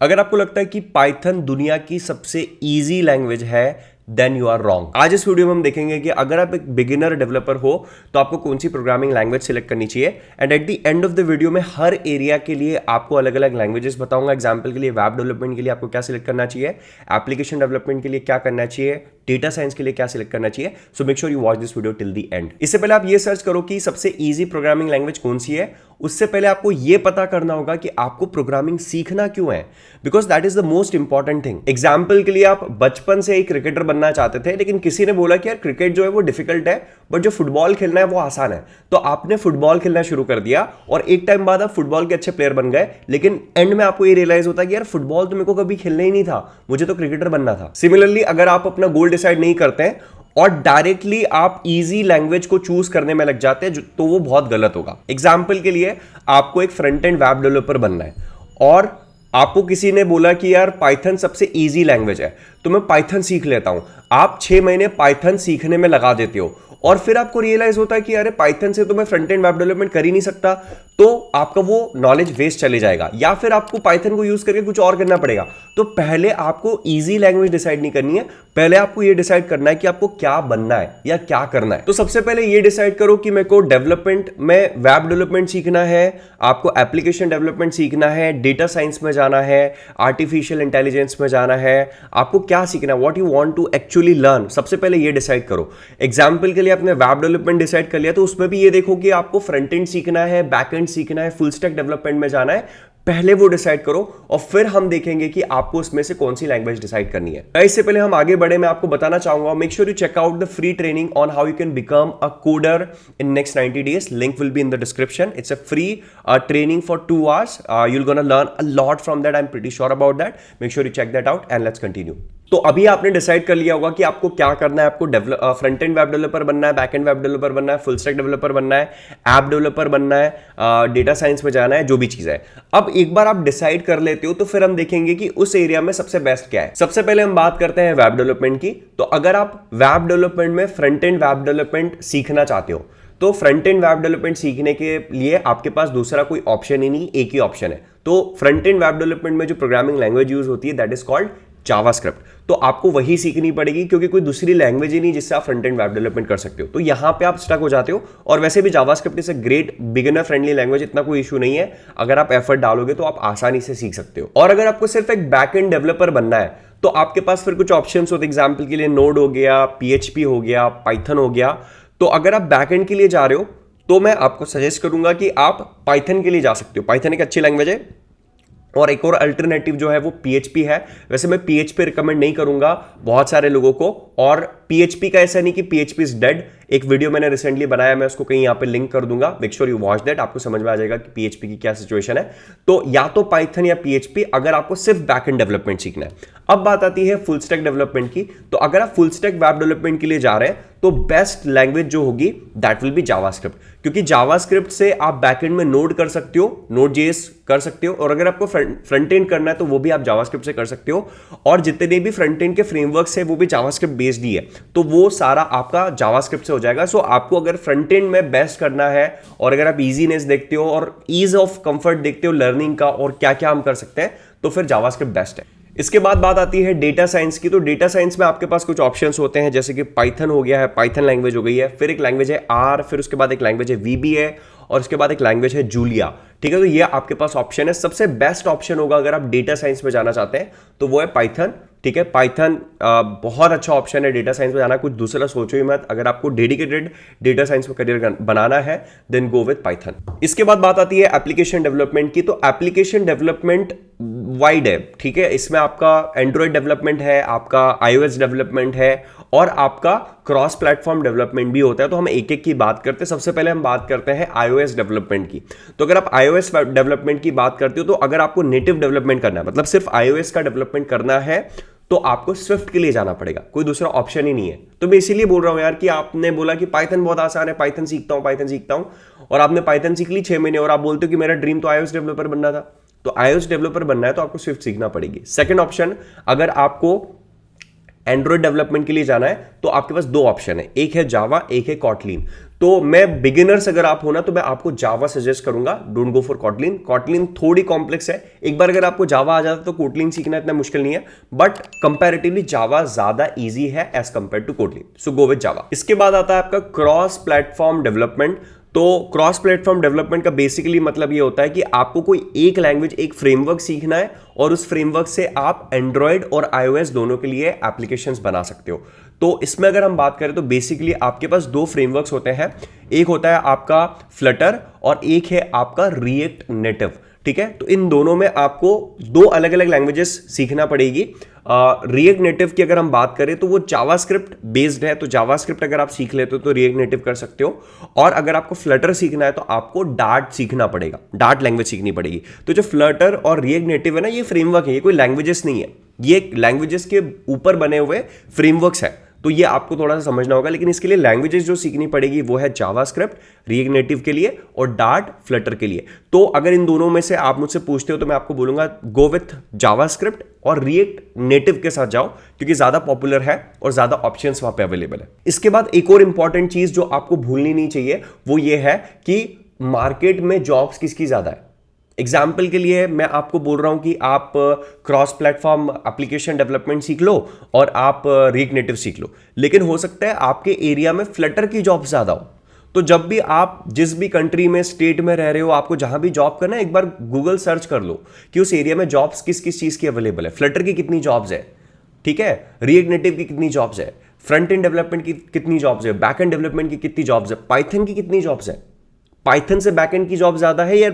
अगर आपको लगता है कि पाइथन दुनिया की सबसे इजी लैंग्वेज है देन यू आर रॉन्ग। आज इस वीडियो में हम देखेंगे कि अगर आप एक बिगिनर डेवलपर हो तो आपको कौन सी प्रोग्रामिंग लैंग्वेज सिलेक्ट करनी चाहिए। And at the end of the video में हर एरिया के लिए आपको अलग अलग लैंग्वेजेस बताऊंगा। एग्जांपल के लिए वेब डेवलपमेंट के लिए आपको क्या सिलेक्ट करना चाहिए, एप्लीकेशन डेवलपमेंट के लिए क्या करना चाहिए, डेटा साइंस के लिए क्या सिलेक्ट करना चाहिए। So make sure you watch this video till the end. इससे पहले आप ये सर्च करो कि सबसे इजी प्रोग्रामिंग लैंग्वेज कौन सी है। उससे पहले आपको यह पता करना होगा कि आपको प्रोग्रामिंग सीखना क्यों है, because that is the most important thing. Example के लिए आप बचपन से ही क्रिकेटर बनना चाहते थे, लेकिन किसी ने बोला कि यार क्रिकेट जो है वो डिफिकल्ट है, बट जो फुटबॉल खेलना है वो आसान है। तो आपने फुटबॉल खेलना शुरू कर दिया और एक टाइम बाद आप फुटबॉल के अच्छे प्लेयर बन गए, लेकिन एंड में आपको ये रियलाइज होता है कि यार फुटबॉल तो मेरे को कभी खेलना ही नहीं था, मुझे तो क्रिकेटर बनना था। सिमिलरली अगर आप अपना गोल डिसाइड नहीं करते हैं और डायरेक्टली आप इजी लैंग्वेज को चूज करने में लग जाते हैं तो वो बहुत गलत होगा। एग्जाम्पल के लिए आपको एक फ्रंट एंड वेब डेवलपर बनना है और आपको किसी ने बोला कि यार पाइथन सबसे इजी लैंग्वेज है तो मैं पाइथन सीख लेता हूं। आप 6 महीने पाइथन सीखने में लगा देते हो और फिर आपको रियलाइज होता है कि अरे पाइथन से तो मैं फ्रंट एंड वेब डेवलपमेंट कर ही नहीं सकता, तो आपका वो नॉलेज वेस्ट चले जाएगा या फिर आपको पाइथन को यूज करके कुछ और करना पड़ेगा। तो पहले आपको इजी लैंग्वेज डिसाइड नहीं करनी है, पहले आपको ये डिसाइड करना है कि आपको क्या बनना है या क्या करना है। तो सबसे पहले ये डिसाइड करो कि मेरे को डेवलपमेंट में वेब डेवलपमेंट सीखना है, आपको एप्लीकेशन डेवलपमेंट सीखना है, डेटा साइंस में जाना है, आर्टिफिशियल इंटेलिजेंस में जाना है, आपको क्या सीखना है, what you want to actually learn. सबसे पहले ये डिसाइड करो। एग्जांपल के लिए आपने वेब डेवलपमेंट डिसाइड कर लिया तो उसमें भी ये देखो कि आपको फ्रंट एंड सीखना है, बैक एंड सीखना है, फुल स्टैक डेवलपमेंट में जाना है। पहले वो डिसाइड करो और फिर हम देखेंगे कि आपको उसमें से कौन सी लैंग्वेज डिसाइड करनी है। इससे पहले हम आगे बढ़े, मैं आपको बताना चाहूंगा, make sure you check out the free training on how you can become a coder in next 90 days. Link will be in the description. It's a free training for 2 hours. You're gonna learn a lot from that. I'm pretty sure about that. Make sure you check that out and let's continue. तो अभी आपने decide कर लिया होगा कि आपको क्या करना है। आपको फ्रंट एंड वेब डेवलपर बनना है, बैक एंड वेब डेवलपर बनना है, फुल स्टैक डेवलपर बनना है, ऐप डेवलपर बनना है, डेटा साइंस में जाना है, जो भी चीज है। अब एक बार आप डिसाइड कर लेते हो तो फिर हम देखेंगे कि उस एरिया में सबसे बेस्ट क्या है। सबसे पहले हम बात करते हैं वेब डेवलपमेंट की। तो अगर आप वेब डेवलपमेंट में फ्रंट एंड वेब डेवलपमेंट सीखना चाहते हो तो फ्रंट एंड वेब डेवलपमेंट सीखने के लिए आपके पास दूसरा कोई ऑप्शन ही नहीं, एक ही ऑप्शन है। तो फ्रंट एंड वेब डेवलपमेंट में जो प्रोग्रामिंग लैंग्वेज यूज होती है दैट इज कॉल्ड जावास्क्रिप्ट। तो आपको वही सीखनी पड़ेगी क्योंकि कोई दूसरी लैंग्वेज ही नहीं जिससे आप फ्रंट एंड वेब डेवलपमेंट कर सकते हो। तो यहां पे आप स्टक हो जाते हो। और वैसे भी JavaScript is a great beginner friendly language, इतना कोई इशू नहीं है। अगर आप एफर्ट डालोगे तो आप आसानी से सीख सकते हो। और अगर आपको सिर्फ एक बैक एंड डेवलपर बनना है तो आपके पास फिर कुछ ऑप्शन होते हैं। एग्जाम्पल के लिए नोड हो गया, PHP हो गया, पाइथन हो गया। तो अगर आप बैक एंड के लिए जा रहे हो तो मैं आपको सजेस्ट करूंगा कि आप पाइथन के लिए जा सकते हो। पाइथन एक अच्छी लैंग्वेज है। और एक और अल्टरनेटिव जो है वो PHP है। वैसे मैं PHP रिकमेंड नहीं करूंगा बहुत सारे लोगों को। और PHP का ऐसा नहीं कि PHP इज डेड। एक वीडियो मैंने रिसेंटली बनाया, मैं उसको कहीं यहाँ पे लिंक कर दूंगा। Make sure you watch that, आपको समझ में आ जाएगा कि PHP की क्या सिचुएशन है। तो या तो पाइथन या PHP अगर आपको सिर्फ बैक एंड डेवलपमेंट सीखना है। अब बात आती है फुल स्टैक डेवलपमेंट की। तो अगर आप फुल स्टैक वेब डेवलपमेंट के लिए जा रहे हैं तो बेस्ट लैंग्वेज जो होगी दैट विल बी जावास्क्रिप्ट, क्योंकि जावास्क्रिप्ट से आप बैकएंड में नोड कर सकते हो, Node.js कर सकते हो। और अगर आपको फ्रंट एंड करना है तो वो भी आप जावास्क्रिप्ट से कर सकते हो। और जितने भी फ्रंट एंड के फ्रेमवर्क्स है वो भी जावास्क्रिप्ट बेस्ड ही है, तो वो सारा आपका जावास्क्रिप्ट से हो जाएगा। सो आपको अगर फ्रंट एंड में बेस्ट करना है और अगर आप इजीनेस देखते हो और ईज ऑफ कंफर्ट देखते हो लर्निंग का और क्या क्या हम कर सकते हैं, तो फिर जावास्क्रिप्ट बेस्ट है। इसके बाद बात आती है डेटा साइंस की। तो डेटा साइंस में आपके पास कुछ ऑप्शंस होते हैं, जैसे कि पाइथन हो गया है, पाइथन लैंग्वेज हो गई है, फिर एक लैंग्वेज है R, फिर उसके बाद एक लैंग्वेज है VBA और उसके बाद एक लैंग्वेज है जूलिया। ठीक है, तो ये आपके पास ऑप्शन है। सबसे बेस्ट ऑप्शन होगा अगर आप डेटा साइंस में जाना चाहते हैं तो वो है पाइथन। ठीक है, पाइथन बहुत अच्छा ऑप्शन है डेटा साइंस में जाना। कुछ दूसरा सोचो ही मत। अगर आपको डेडिकेटेड डेटा साइंस में करियर बनाना है देन गो विद पाइथन। इसके बाद बात आती है एप्लीकेशन डेवलपमेंट की। तो एप्लीकेशन डेवलपमेंट वाइड है। ठीक है, इसमें आपका एंड्रॉइड डेवलपमेंट है, आपका iOS डेवलपमेंट है और आपका क्रॉस प्लेटफॉर्म डेवलपमेंट भी होता है। तो हम एक एक की बात करते हैं। सबसे पहले हम बात करते हैं iOS डेवलपमेंट की। तो अगर आप iOS डेवलपमेंट की बात करते हो तो अगर आपको नेटिव डेवलपमेंट करना है, मतलब सिर्फ iOS का डेवलपमेंट करना है, तो आपको स्विफ्ट के लिए जाना पड़ेगा। कोई दूसरा ऑप्शन ही नहीं है। तो मैं इसीलिए बोल रहा हूं यार कि आपने बोला कि पाइथन बहुत आसान है, पाइथन सीखता हूं, और आपने पाइथन सीख ली 6 महीने और आप बोलते हो कि मेरा ड्रीम तो iOS डेवलपर बनना था। तो iOS डेवलपर बनना है तो आपको स्विफ्ट सीखना पड़ेगी। सेकंड ऑप्शन, अगर आपको एंड्रॉइड डेवलपमेंट के लिए जाना है तो आपके पास दो ऑप्शन है, एक है जावा, एक है कॉटलिन। तो मैं बिगिनर्स अगर आप हो ना तो मैं आपको जावा सजेस्ट करूंगा, don't go for Kotlin. Kotlin थोड़ी कॉम्प्लेक्स है, एक बार अगर आपको जावा आ जाता तो कोटलिन सीखना इतना मुश्किल नहीं है, बट कंपैरेटिवली जावा ज्यादा इजी है as compared to Kotlin, so go with Java. इसके बाद आता है आपका क्रॉस प्लेटफॉर्म डेवलपमेंट। तो क्रॉस प्लेटफॉर्म डेवलपमेंट का बेसिकली मतलब ये होता है कि आपको कोई एक लैंग्वेज, एक फ्रेमवर्क सीखना है और उस फ्रेमवर्क से आप एंड्रॉयड और iOS दोनों के लिए एप्लीकेशंस बना सकते हो। तो इसमें अगर हम बात करें तो बेसिकली आपके पास दो फ्रेमवर्क्स होते हैं, एक होता है आपका फ्लटर और एक है आपका रिएक्ट नेटिव। ठीक है, तो इन दोनों में आपको दो अलग अलग लैंग्वेजेस सीखना पड़ेगी। रिएक्ट नेटिव की अगर हम बात करें तो वो जावास्क्रिप्ट बेस्ड है, तो जावास्क्रिप्ट अगर आप सीख लेते हो तो रिएक्ट नेटिव कर सकते हो, और अगर आपको फ्लटर सीखना है तो आपको डार्ट सीखना पड़ेगा, डार्ट लैंग्वेज सीखनी पड़ेगी। तो जो फ्लटर और रिएक्ट नेटिव है ना, ये फ्रेमवर्क है, ये कोई लैंग्वेजेस नहीं है, ये लैंग्वेजेस के ऊपर बने हुए फ्रेमवर्क्स है। तो ये आपको थोड़ा सा समझना होगा, लेकिन इसके लिए लैंग्वेजेस जो सीखनी पड़ेगी वो है जावास्क्रिप्ट रिएक्ट नेटिव के लिए और डार्ट फ्लटर के लिए। तो अगर इन दोनों में से आप मुझसे पूछते हो तो मैं आपको बोलूंगा गो विथ जावास्क्रिप्ट और रिएक्ट नेटिव के साथ जाओ, क्योंकि ज्यादा पॉपुलर है और ज्यादा ऑप्शंस वहां पे अवेलेबल है। इसके बाद एक और इंपॉर्टेंट चीज जो आपको भूलनी नहीं चाहिए वो ये है कि मार्केट में जॉब्स किसकी ज्यादा है। एग्जाम्पल के लिए मैं आपको बोल रहा हूं कि आप क्रॉस प्लेटफॉर्म एप्लीकेशन डेवलपमेंट सीख लो और आप रिएक्ट नेटिव सीख लो, लेकिन हो सकता है आपके एरिया में फ्लटर की जॉब ज्यादा हो। तो जब भी आप जिस भी कंट्री में, स्टेट में रह रहे हो, आपको जहां भी जॉब करना है, एक बार गूगल सर्च कर लो कि उस एरिया में जॉब्स किस किस चीज की अवेलेबल है, फ्लटर की कितनी जॉब्स है, ठीक है, रिएक्ट नेटिव की कितनी जॉब्स है, फ्रंट एंड डेवलपमेंट की कितनी जॉब्स है, बैक एंड डेवलपमेंट की कितनी जॉब्स है, पाइथन की कितनी जॉब्स है, पाइथन से बैकएंड की जॉब ज्यादा है या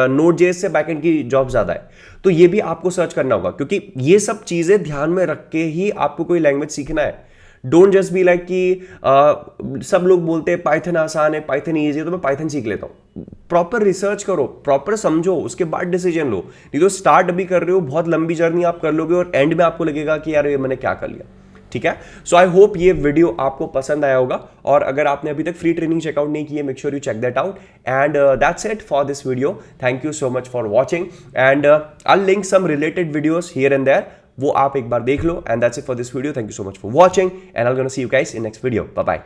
नोड जेएस से बैकएंड की जॉब ज्यादा है। तो ये भी आपको सर्च करना होगा, क्योंकि ये सब चीजें ध्यान में रख के ही आपको कोई लैंग्वेज सीखना है। डोंट जस्ट बी लाइक कि सब लोग बोलते हैं पाइथन आसान है, पाइथन ईजी है तो मैं पाइथन सीख लेता हूं। प्रॉपर रिसर्च करो, प्रॉपर समझो, उसके बाद डिसीजन लो। नहीं तो स्टार्ट अभी कर रहे हो, बहुत लंबी जर्नी आप कर लोगे और एंड में आपको लगेगा कि यार ये मैंने क्या कर लिया। ठीक है, सो आई होप ये वीडियो आपको पसंद आया होगा, और अगर आपने अभी तक फ्री ट्रेनिंग चेकआउट नहीं की है, make sure you check that out, and that's it for this video. Thank you so much for watching, and I link some related videos here and there, वो आप एक बार देख लो, and that's it for this video. Thank you so much for watching, and I am gonna see you guys in next video. Bye bye.